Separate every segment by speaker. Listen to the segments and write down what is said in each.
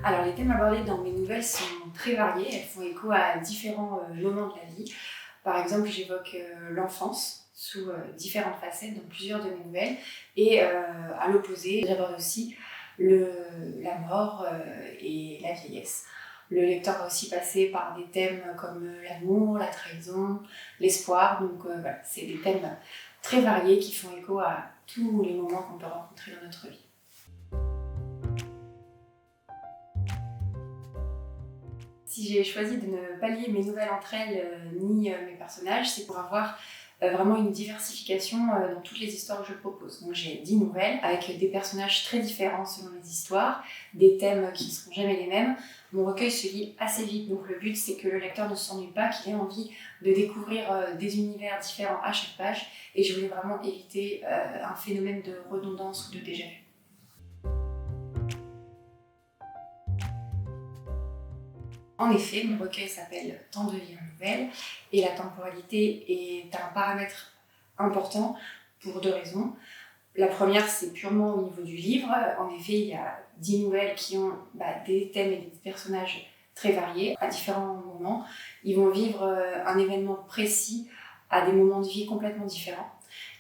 Speaker 1: Alors, les thèmes abordés dans mes nouvelles sont très variés, elles font écho à différents moments de la vie. Par exemple, j'évoque l'enfance sous différentes facettes dans plusieurs de mes nouvelles, et à l'opposé, j'aborde aussi la mort et la vieillesse. Le lecteur va aussi passer par des thèmes comme l'amour, la trahison, l'espoir, donc voilà, c'est des thèmes très variés qui font écho à tous les moments qu'on peut rencontrer dans notre vie. Si j'ai choisi de ne pas lier mes nouvelles entre elles ni mes personnages, c'est pour avoir vraiment une diversification dans toutes les histoires que je propose. Donc j'ai 10 nouvelles avec des personnages très différents selon les histoires, des thèmes qui ne seront jamais les mêmes. Mon recueil se lit assez vite, donc le but c'est que le lecteur ne s'ennuie pas, qu'il ait envie de découvrir des univers différents à chaque page, et je voulais vraiment éviter un phénomène de redondance ou de déjà-vu. En effet, mon recueil s'appelle Temps de lire une nouvelle, et la temporalité est un paramètre important pour 2 raisons. La première, c'est purement au niveau du livre. En effet, il y a 10 nouvelles qui ont des thèmes et des personnages très variés à différents moments. Ils vont vivre un événement précis à des moments de vie complètement différents.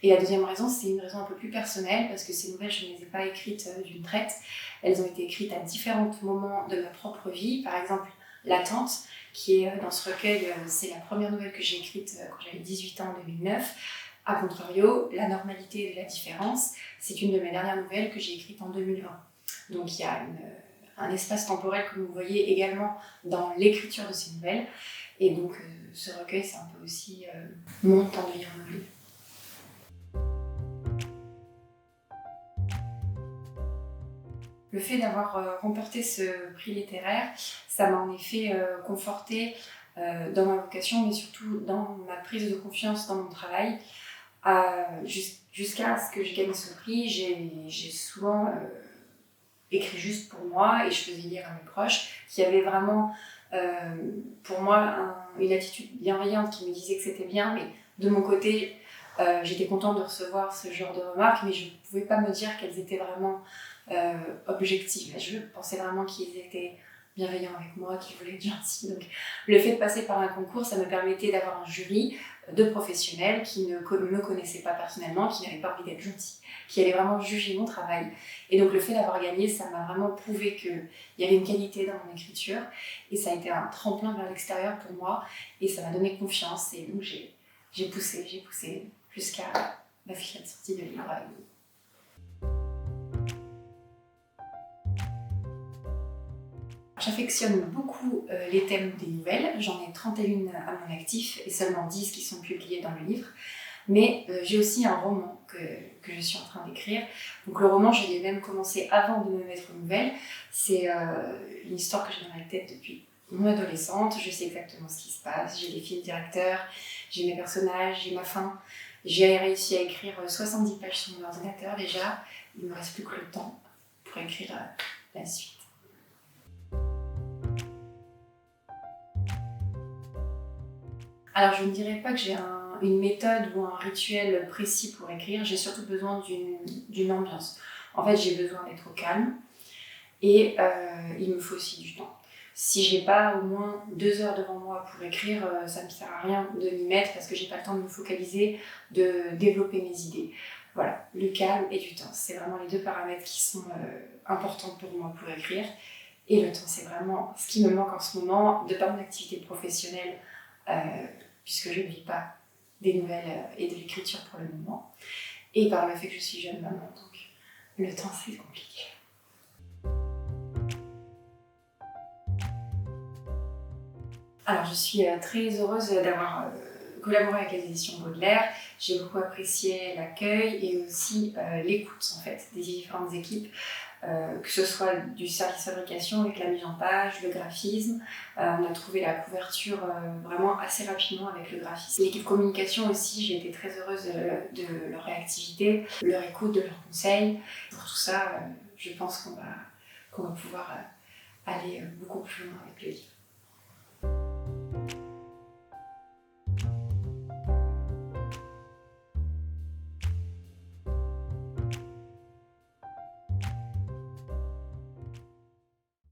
Speaker 1: Et la deuxième raison, c'est une raison un peu plus personnelle, parce que ces nouvelles, je ne les ai pas écrites d'une traite. Elles ont été écrites à différents moments de ma propre vie. Par exemple, L'attente, qui est dans ce recueil, c'est la première nouvelle que j'ai écrite quand j'avais 18 ans en 2009. A contrario, La normalité et la différence, c'est une de mes dernières nouvelles que j'ai écrite en 2020. Donc il y a un espace temporel que vous voyez également dans l'écriture de ces nouvelles. Et donc ce recueil, c'est un peu aussi mon temps de lire une nouvelle. Le fait d'avoir remporté ce prix littéraire, ça m'a en effet confortée dans ma vocation, mais surtout dans ma prise de confiance dans mon travail. Jusqu'à ce que j'ai gagné ce prix, j'ai souvent écrit juste pour moi, et je faisais lire à mes proches qui avaient vraiment pour moi une attitude bienveillante qui me disait que c'était bien, mais de mon côté, j'étais contente de recevoir ce genre de remarques, mais je ne pouvais pas me dire qu'elles étaient vraiment objectives. Je pensais vraiment qu'ils étaient bienveillants avec moi, qu'ils voulaient être gentils. Donc, le fait de passer par un concours, ça me permettait d'avoir un jury de professionnels qui ne me connaissaient pas personnellement, qui n'avaient pas envie d'être gentils, qui allaient vraiment juger mon travail. Et donc le fait d'avoir gagné, ça m'a vraiment prouvé qu'il y avait une qualité dans mon écriture, et ça a été un tremplin vers l'extérieur pour moi, et ça m'a donné confiance, et donc j'ai poussé jusqu'à la sortie de livre. J'affectionne beaucoup les thèmes des nouvelles, j'en ai 31 à mon actif et seulement 10 qui sont publiés dans le livre. Mais j'ai aussi un roman que je suis en train d'écrire. Donc le roman, je l'ai même commencé avant de me mettre aux nouvelles. C'est une histoire que j'ai dans la tête depuis mon adolescente. Je sais exactement ce qui se passe, j'ai les fils directeurs, j'ai mes personnages, j'ai ma fin. J'ai réussi à écrire 70 pages sur mon ordinateur déjà. Il ne me reste plus que le temps pour écrire la suite. Alors je ne dirais pas que j'ai une méthode ou un rituel précis pour écrire, j'ai surtout besoin d'une ambiance. En fait, j'ai besoin d'être au calme, et il me faut aussi du temps. Si j'ai pas au moins 2 heures devant moi pour écrire, ça me sert à rien de m'y mettre parce que j'ai pas le temps de me focaliser, de développer mes idées. Voilà, le calme et du temps, c'est vraiment les 2 paramètres qui sont importants pour moi pour écrire. Et le temps, c'est vraiment ce qui me manque en ce moment, de par mon activité professionnelle, puisque je ne vis pas des nouvelles et de l'écriture pour le moment, et par le fait que je suis jeune maman, donc le temps c'est compliqué. Alors je suis très heureuse d'avoir collaboré avec les éditions Baudelaire. J'ai beaucoup apprécié l'accueil et aussi l'écoute en fait des différentes équipes. Que ce soit du service fabrication avec la mise en page, le graphisme. On a trouvé la couverture vraiment assez rapidement avec le graphisme. L'équipe communication aussi, j'ai été très heureuse de leur réactivité, leur écoute, de leurs conseils. Pour tout ça, je pense qu'on va pouvoir aller beaucoup plus loin avec le livre.